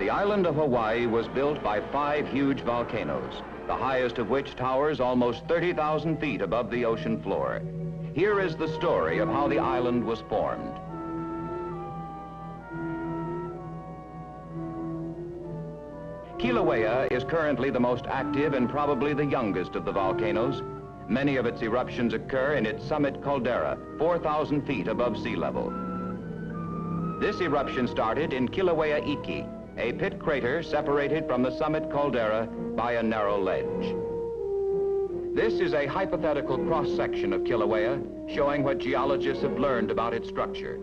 The island of Hawaii was built by 5 huge volcanoes, the highest of which towers almost 30,000 feet above the ocean floor. Here is the story of how the island was formed. Kilauea is currently the most active and probably the youngest of the volcanoes. Many of its eruptions occur in its summit caldera, 4,000 feet above sea level. This eruption started in Kilauea Iki, a pit crater separated from the summit caldera by a narrow ledge. This is a hypothetical cross-section of Kilauea, showing what geologists have learned about its structure.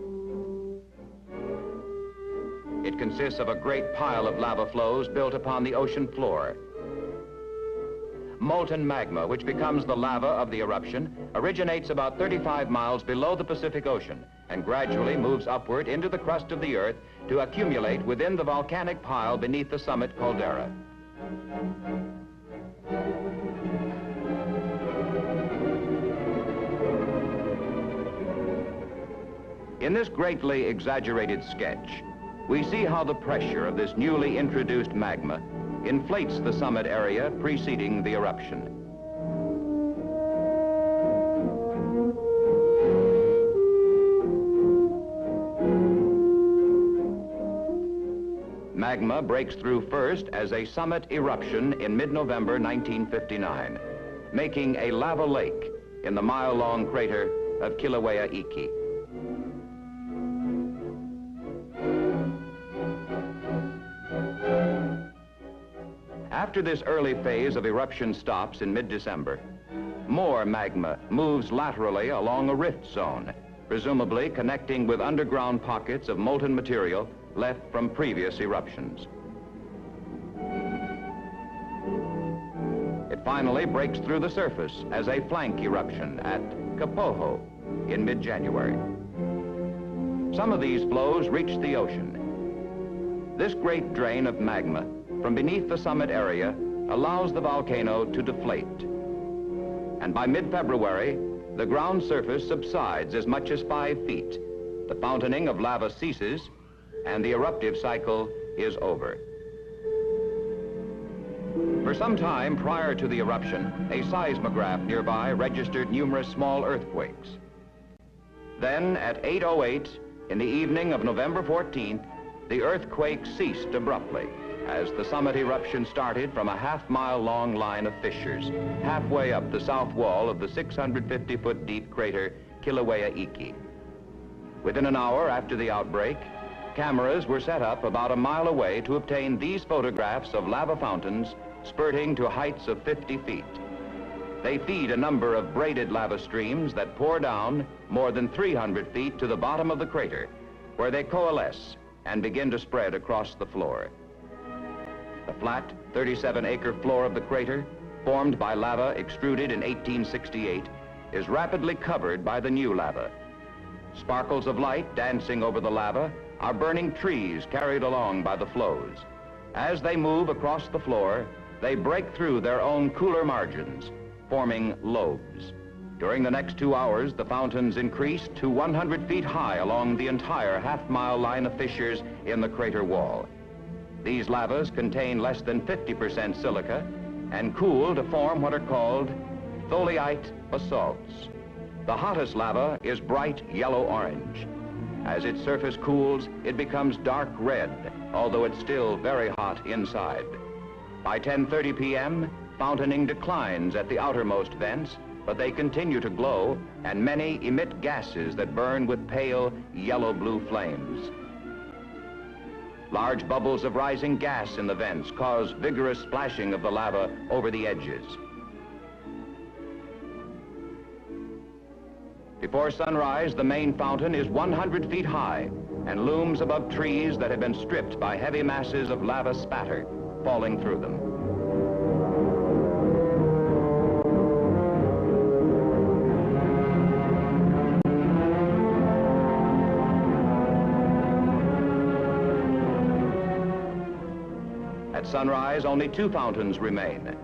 It consists of a great pile of lava flows built upon the ocean floor. Molten magma, which becomes the lava of the eruption, originates about 35 miles below the Pacific Ocean and gradually moves upward into the crust of the Earth to accumulate within the volcanic pile beneath the summit caldera. In this greatly exaggerated sketch, we see how the pressure of this newly introduced magma inflates the summit area preceding the eruption. Magma breaks through first as a summit eruption in mid-November 1959, making a lava lake in the mile-long crater of Kilauea Iki. After this early phase of eruption stops in mid-December, more magma moves laterally along a rift zone, presumably connecting with underground pockets of molten material left from previous eruptions. It finally breaks through the surface as a flank eruption at Kapoho in mid-January. Some of these flows reach the ocean. This great drain of magma from beneath the summit area allows the volcano to deflate. And by mid-February, the ground surface subsides as much as 5 feet. The fountaining of lava ceases, and the eruptive cycle is over. For some time prior to the eruption, a seismograph nearby registered numerous small earthquakes. Then at 8:08 in the evening of November 14th, the earthquake ceased abruptly as the summit eruption started from a half-mile-long line of fissures halfway up the south wall of the 650-foot deep crater Kilauea Iki. Within an hour after the outbreak, cameras were set up about a mile away to obtain these photographs of lava fountains spurting to heights of 50 feet. They feed a number of braided lava streams that pour down more than 300 feet to the bottom of the crater, where they coalesce and begin to spread across the floor. The flat 37-acre floor of the crater, formed by lava extruded in 1868, is rapidly covered by the new lava. Sparkles of light dancing over the lava are burning trees carried along by the flows. As they move across the floor, they break through their own cooler margins, forming lobes. During the next 2 hours, the fountains increased to 100 feet high along the entire half-mile line of fissures in the crater wall. These lavas contain less than 50% silica and cool to form what are called tholeite basalts. The hottest lava is bright yellow-orange. As its surface cools, it becomes dark red, although it's still very hot inside. By 10:30 p.m., fountain declines at the outermost vents, but they continue to glow, and many emit gases that burn with pale yellow-blue flames. Large bubbles of rising gas in the vents cause vigorous splashing of the lava over the edges. Before sunrise, the main fountain is 100 feet high and looms above trees that have been stripped by heavy masses of lava spatter falling through them. At sunrise, only 2 fountains remain.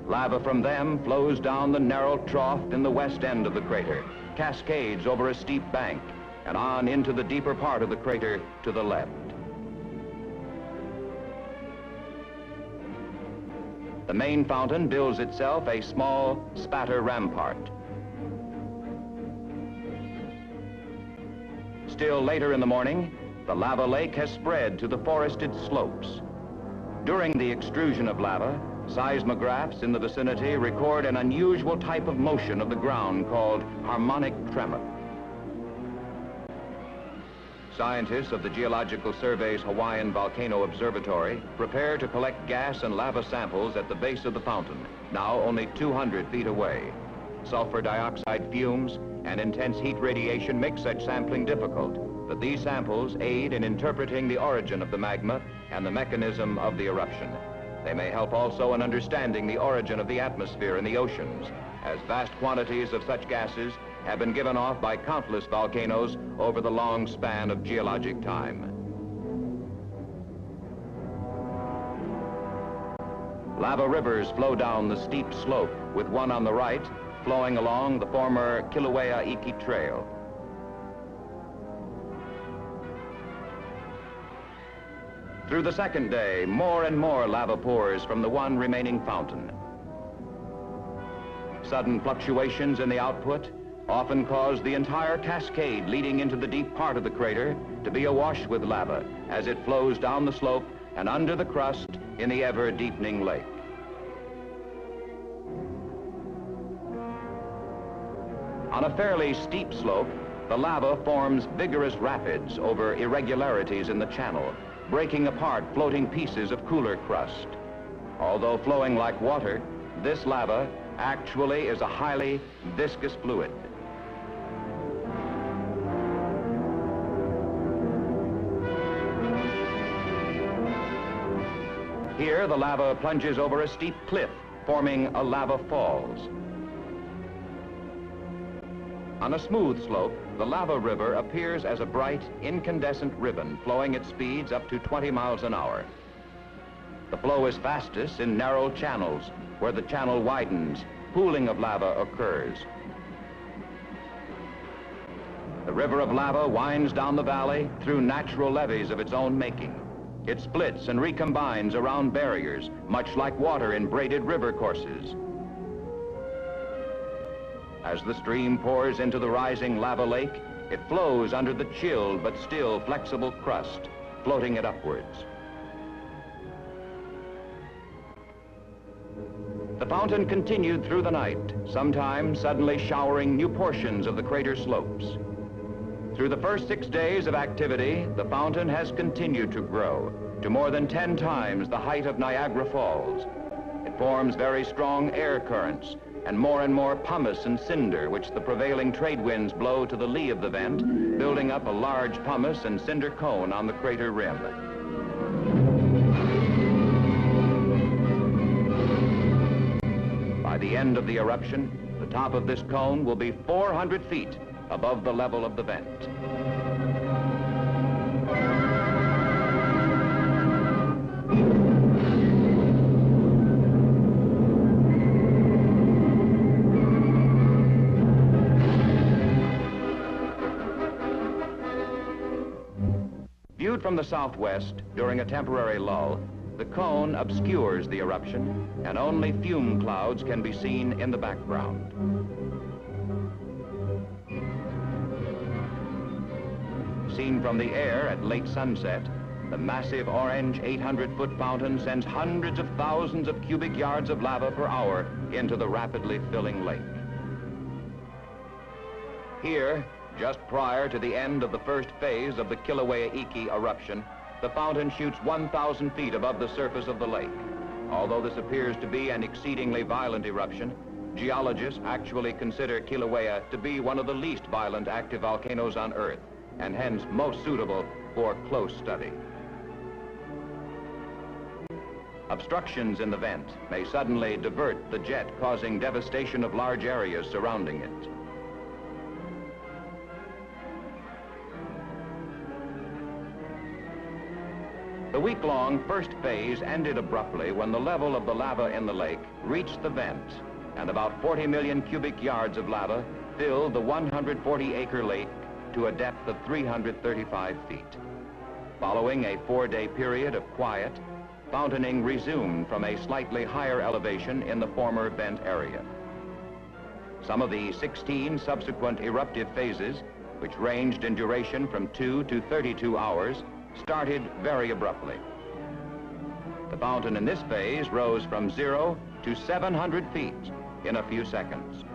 Lava from them flows down the narrow trough in the west end of the crater, cascades over a steep bank, and on into the deeper part of the crater to the left. the main fountain builds itself a small spatter rampart. Still later in the morning, the lava lake has spread to the forested slopes. During the extrusion of lava, seismographs in the vicinity record an unusual type of motion of the ground called harmonic tremor. Scientists of the Geological Survey's Hawaiian Volcano Observatory prepare to collect gas and lava samples at the base of the fountain, now only 200 feet away. Sulfur dioxide fumes and intense heat radiation make such sampling difficult, but these samples aid in interpreting the origin of the magma and the mechanism of the eruption. They may help also in understanding the origin of the atmosphere in the oceans, as vast quantities of such gases have been given off by countless volcanoes over the long span of geologic time. Lava rivers flow down the steep slope, with one on the right flowing along the former Kilauea Iki trail. Through the second day, more and more lava pours from the one remaining fountain. Sudden fluctuations in the output often cause the entire cascade leading into the deep part of the crater to be awash with lava as it flows down the slope and under the crust in the ever-deepening lake. On a fairly steep slope, the lava forms vigorous rapids over irregularities in the channel, breaking apart floating pieces of cooler crust. Although flowing like water, this lava actually is a highly viscous fluid. Here, the lava plunges over a steep cliff, forming a lava falls. On a smooth slope, the lava river appears as a bright, incandescent ribbon flowing at speeds up to 20 miles an hour. The flow is fastest in narrow channels. Where the channel widens, pooling of lava occurs. The river of lava winds down the valley through natural levees of its own making. It splits and recombines around barriers, much like water in braided river courses. As the stream pours into the rising lava lake, it flows under the chilled but still flexible crust, floating it upwards. The fountain continued through the night, sometimes suddenly showering new portions of the crater slopes. Through the first 6 days of activity, the fountain has continued to grow to more than 10 times the height of Niagara Falls. It forms very strong air currents and more pumice and cinder, which the prevailing trade winds blow to the lee of the vent, building up a large pumice and cinder cone on the crater rim. By the end of the eruption, the top of this cone will be 400 feet above the level of the vent. Viewed from the southwest during a temporary lull, the cone obscures the eruption, and only fume clouds can be seen in the background. Seen from the air at late sunset, the massive orange 800-foot fountain sends hundreds of thousands of cubic yards of lava per hour into the rapidly filling lake. Here, just prior to the end of the first phase of the Kilauea Iki eruption, the fountain shoots 1,000 feet above the surface of the lake. Although this appears to be an exceedingly violent eruption, geologists actually consider Kilauea to be one of the least violent active volcanoes on Earth, and hence most suitable for close study. Obstructions in the vent may suddenly divert the jet, causing devastation of large areas surrounding it. The week-long first phase ended abruptly when the level of the lava in the lake reached the vent, and about 40 million cubic yards of lava filled the 140-acre lake to a depth of 335 feet. Following a 4-day period of quiet, fountaining resumed from a slightly higher elevation in the former vent area. Some of the 16 subsequent eruptive phases, which ranged in duration from 2 to 32 hours, started very abruptly. The fountain in this phase rose from 0 to 700 feet in a few seconds.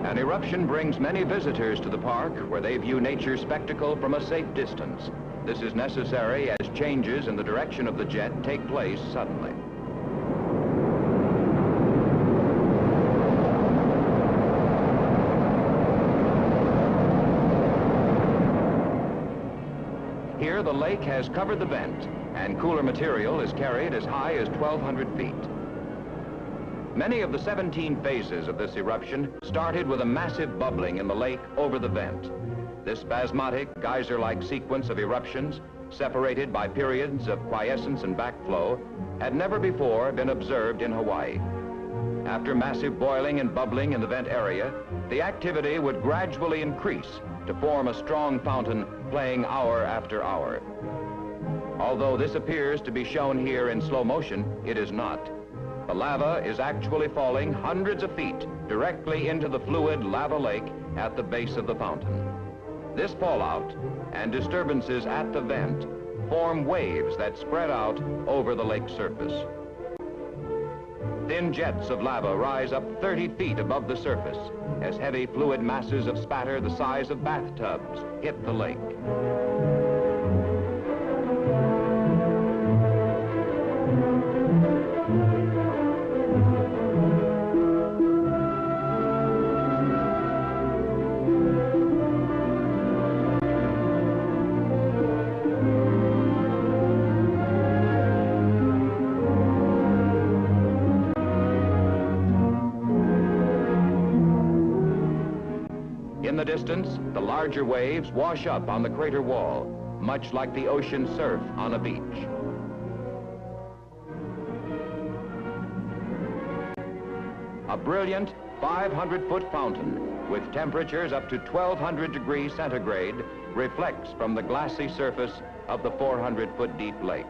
An eruption brings many visitors to the park where they view nature's spectacle from a safe distance. This is necessary as changes in the direction of the jet take place suddenly. Here, the lake has covered the vent, and cooler material is carried as high as 1,200 feet. Many of the 17 phases of this eruption started with a massive bubbling in the lake over the vent. This spasmodic, geyser-like sequence of eruptions, separated by periods of quiescence and backflow, had never before been observed in Hawaii. After massive boiling and bubbling in the vent area, the activity would gradually increase to form a strong fountain playing hour after hour. Although this appears to be shown here in slow motion, it is not. The lava is actually falling hundreds of feet directly into the fluid lava lake at the base of the fountain. This fallout and disturbances at the vent form waves that spread out over the lake surface. Thin jets of lava rise up 30 feet above the surface as heavy fluid masses of spatter the size of bathtubs hit the lake. In the distance, the larger waves wash up on the crater wall, much like the ocean surf on a beach. A brilliant 500-foot fountain with temperatures up to 1,200 degrees centigrade reflects from the glassy surface of the 400-foot deep lake.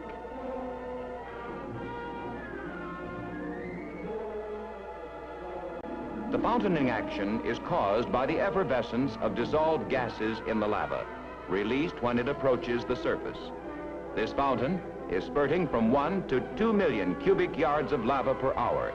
The fountaining action is caused by the effervescence of dissolved gases in the lava, released when it approaches the surface. This fountain is spurting from 1 to 2 million cubic yards of lava per hour.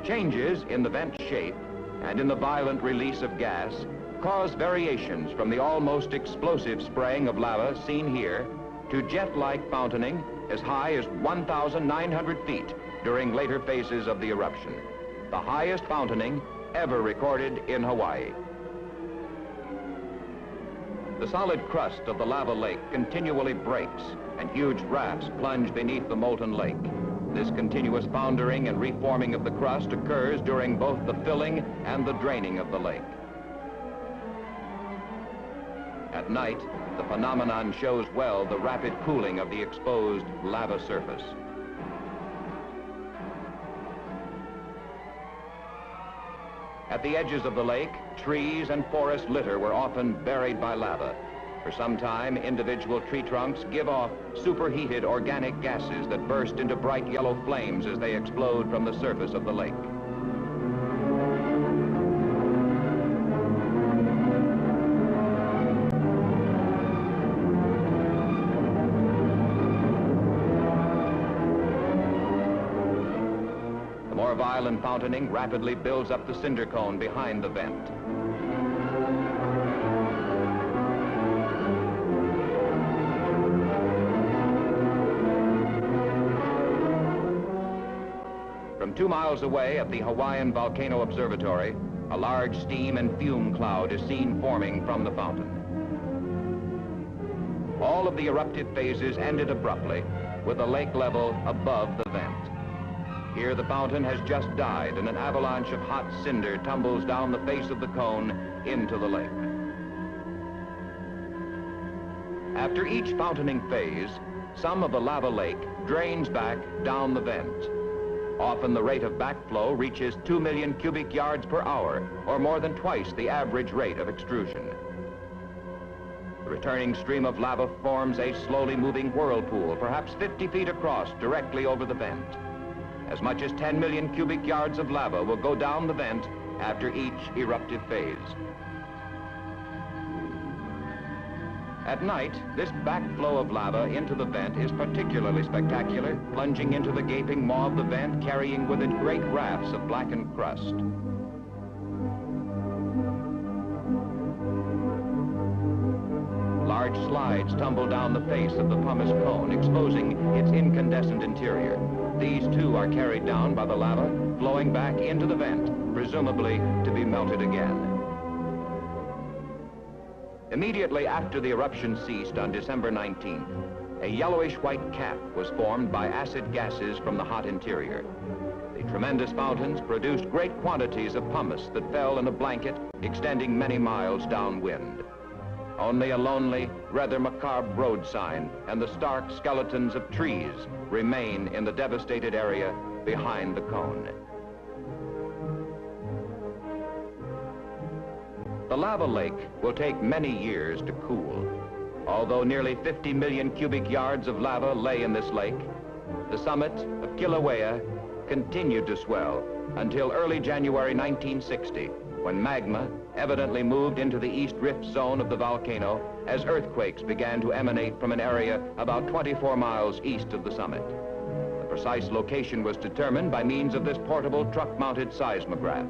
Changes in the vent shape and in the violent release of gas cause variations from the almost explosive spraying of lava seen here to jet-like fountaining as high as 1,900 feet during later phases of the eruption, the highest fountaining ever recorded in Hawaii. The solid crust of the lava lake continually breaks and huge rafts plunge beneath the molten lake. This continuous foundering and reforming of the crust occurs during both the filling and the draining of the lake. At night, the phenomenon shows well the rapid cooling of the exposed lava surface. At the edges of the lake, trees and forest litter were often buried by lava. For some time, individual tree trunks give off superheated organic gases that burst into bright yellow flames as they explode from the surface of the lake. The more violent fountaining rapidly builds up the cinder cone behind the vent. From 2 miles away at the Hawaiian Volcano Observatory, a large steam and fume cloud is seen forming from the fountain. All of of the eruptive phases ended abruptly, with the lake level above the vent. Here the fountain has just died and an avalanche of hot cinder tumbles down the face of the cone into the lake. After each fountaining phase, some of the lava lake drains back down the vent. Often the rate of backflow reaches 2 million cubic yards per hour, or more than twice the average rate of extrusion. The returning stream of lava forms a slowly moving whirlpool, perhaps 50 feet across, directly over the vent. As much as 10 million cubic yards of lava will go down the vent after each eruptive phase. At night, this backflow of lava into the vent is particularly spectacular, plunging into the gaping maw of the vent, carrying with it great rafts of blackened crust. Large slides tumble down the face of the pumice cone, exposing its incandescent interior. These too are carried down by the lava, flowing back into the vent, presumably to be melted again. Immediately after the eruption ceased on December 19th, a yellowish-white cap was formed by acid gases from the hot interior. The tremendous fountains produced great quantities of pumice that fell in a blanket extending many miles downwind. Only a lonely, rather macabre road sign and the stark skeletons of trees remain in the devastated area behind the cone. The lava lake will take many years to cool. Although nearly 50 million cubic yards of lava lay in this lake, the summit of Kilauea continued to swell until early January 1960, when magma evidently moved into the east rift zone of the volcano as earthquakes began to emanate from an area about 24 miles east of the summit. The precise location was determined by means of this portable truck-mounted seismograph.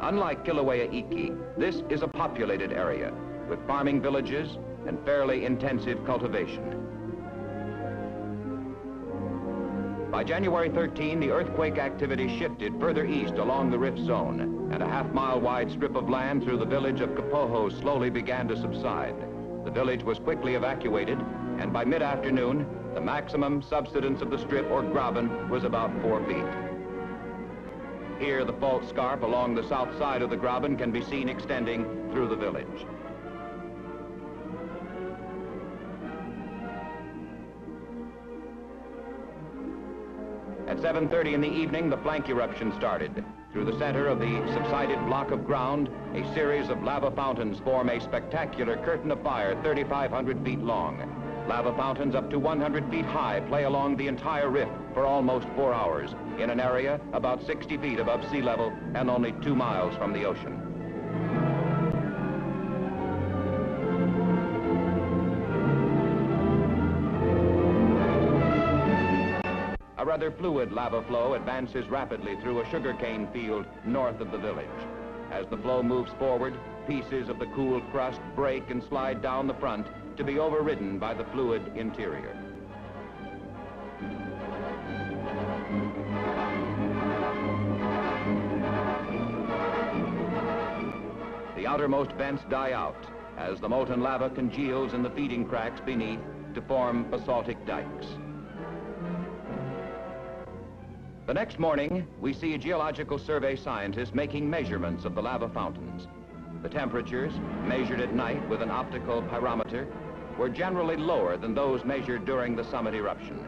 Unlike Kilauea Iki, this is a populated area with farming villages and fairly intensive cultivation. By January 13, the earthquake activity shifted further east along the rift zone, and a half-mile wide strip of land through the village of Kapoho slowly began to subside. The village was quickly evacuated, and by mid-afternoon, the maximum subsidence of the strip or graben was about 4 feet. Here, the fault scarp along the south side of the graben can be seen extending through the village. At 7:30 in the evening, the flank eruption started. Through the center of the subsided block of ground, a series of lava fountains form a spectacular curtain of fire 3,500 feet long. Lava fountains up to 100 feet high play along the entire rift for almost 4 hours in an area about 60 feet above sea level and only 2 miles from the ocean. A rather fluid lava flow advances rapidly through a sugarcane field north of the village. As the flow moves forward, pieces of the cool crust break and slide down the front to be overridden by the fluid interior. The outermost vents die out as the molten lava congeals in the feeding cracks beneath to form basaltic dikes. The next morning, we see Geological Survey scientists making measurements of the lava fountains. The temperatures, measured at night with an optical pyrometer, were generally lower than those measured during the summit eruption.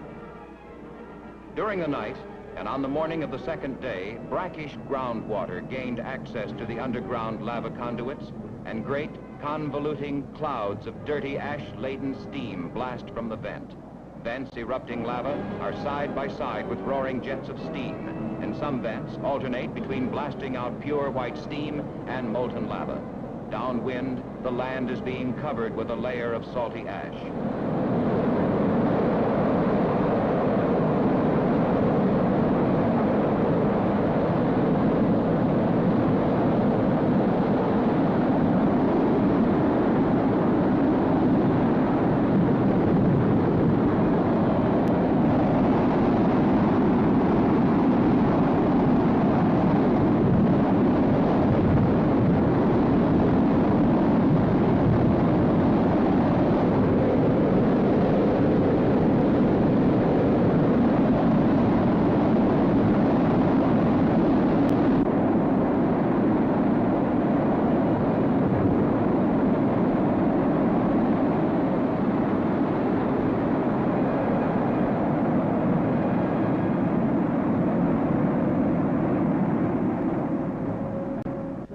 During the night, and on the morning of the second day, brackish groundwater gained access to the underground lava conduits, and great convoluting clouds of dirty ash-laden steam blast from the vent. Vents erupting lava are side by side with roaring jets of steam, and some vents alternate between blasting out pure white steam and molten lava. Downwind, the land is being covered with a layer of salty ash.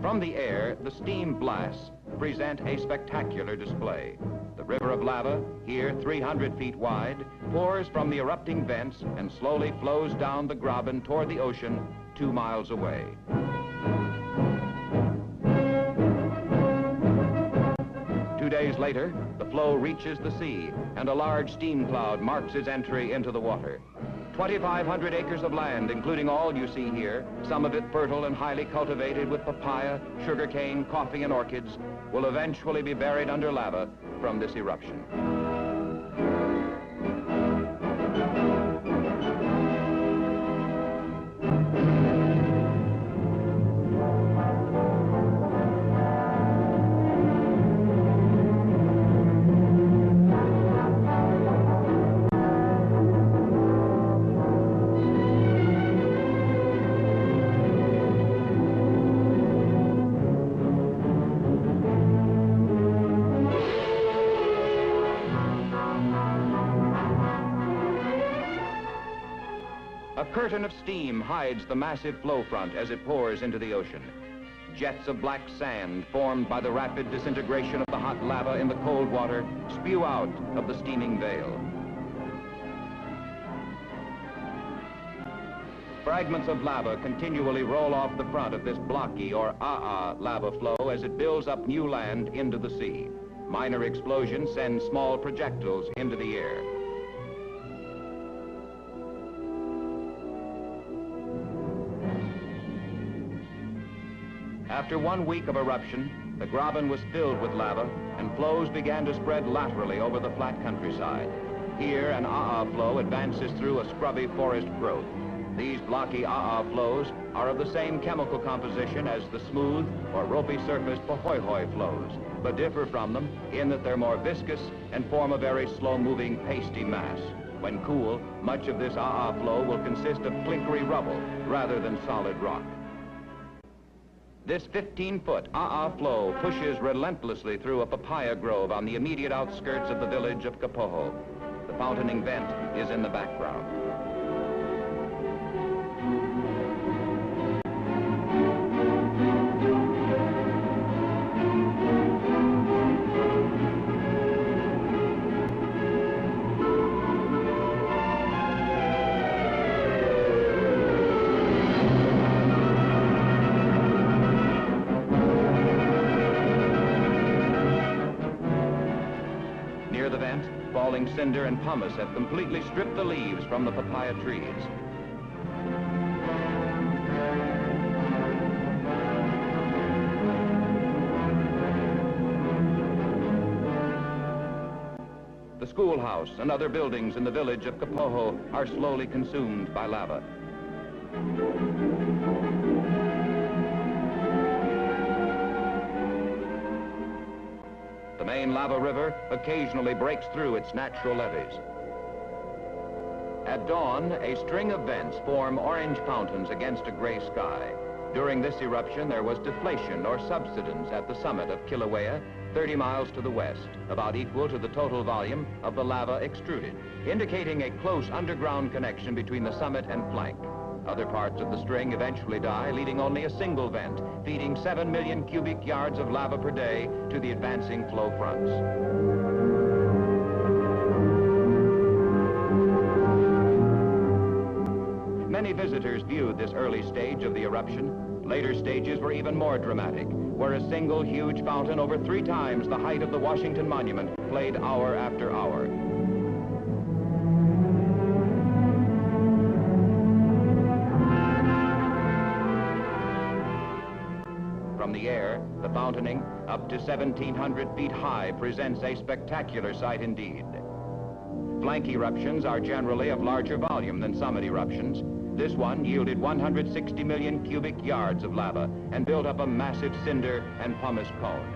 From the air, the steam blasts present a spectacular display. The river of lava, here 300 feet wide, pours from the erupting vents and slowly flows down the Graben toward the ocean 2 miles away. Two days later, the flow reaches the sea, and a large steam cloud marks its entry into the water. 2,500 acres of land, including all you see here, some of it fertile and highly cultivated with papaya, sugarcane, coffee, and orchids, will eventually be buried under lava from this eruption. A curtain of steam hides the massive flow front as it pours into the ocean. Jets of black sand formed by the rapid disintegration of the hot lava in the cold water spew out of the steaming veil. Fragments of lava continually roll off the front of this blocky or lava flow as it builds up new land into the sea. Minor explosions send small projectiles into the air. After 1 week of eruption, the Graben was filled with lava and flows began to spread laterally over the flat countryside. Here, an flow advances through a scrubby forest growth. These blocky flows are of the same chemical composition as the smooth or ropey surfaced Pohoihoi flows, but differ from them in that they're more viscous and form a very slow-moving pasty mass. When cool, much of this flow will consist of clinkery rubble rather than solid rock. This 15-foot flow pushes relentlessly through a papaya grove on the immediate outskirts of the village of Kapoho. The fountaining vent is in the background. Near the vent, falling cinder and pumice have completely stripped the leaves from the papaya trees. The schoolhouse and other buildings in the village of Kapoho are slowly consumed by lava. The main lava river occasionally breaks through its natural levees. At dawn, a string of vents form orange fountains against a gray sky. During this eruption, there was deflation or subsidence at the summit of Kilauea, 30 miles to the west, about equal to the total volume of the lava extruded, indicating a close underground connection between the summit and flank. Other parts of the string eventually die, leaving only a single vent, feeding 7 million cubic yards of lava per day to the advancing flow fronts. Many visitors viewed this early stage of the eruption. Later stages were even more dramatic, where a single huge fountain over 3 times the height of the Washington Monument played hour after hour. From the air, the fountaining, up to 1,700 feet high, presents a spectacular sight indeed. Flank eruptions are generally of larger volume than summit eruptions. This one yielded 160 million cubic yards of lava and built up a massive cinder and pumice cone.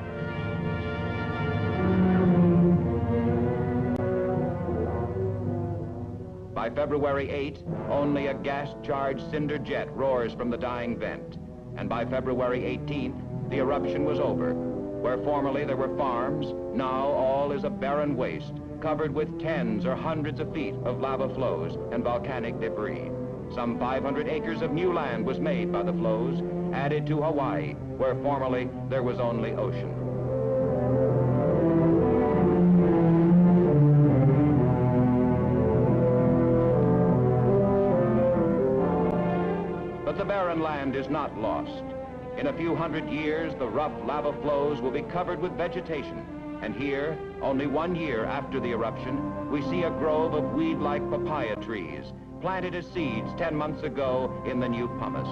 By February 8, only a gas-charged cinder jet roars from the dying vent. And by February 18th, the eruption was over. Where formerly there were farms, now all is a barren waste, covered with tens or hundreds of feet of lava flows and volcanic debris. Some 500 acres of new land was made by the flows, added to Hawaii, where formerly there was only ocean. But the barren land is not lost. In a few hundred years, the rough lava flows will be covered with vegetation. And here, only 1 year after the eruption, we see a grove of weed-like papaya trees, planted as seeds 10 months ago in the new pumice.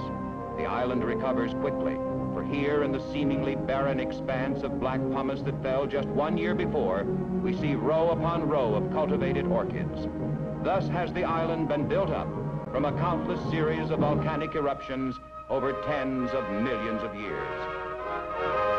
The island recovers quickly, for here in the seemingly barren expanse of black pumice that fell just 1 year before, we see row upon row of cultivated orchids. Thus has the island been built up from a countless series of volcanic eruptions over tens of millions of years.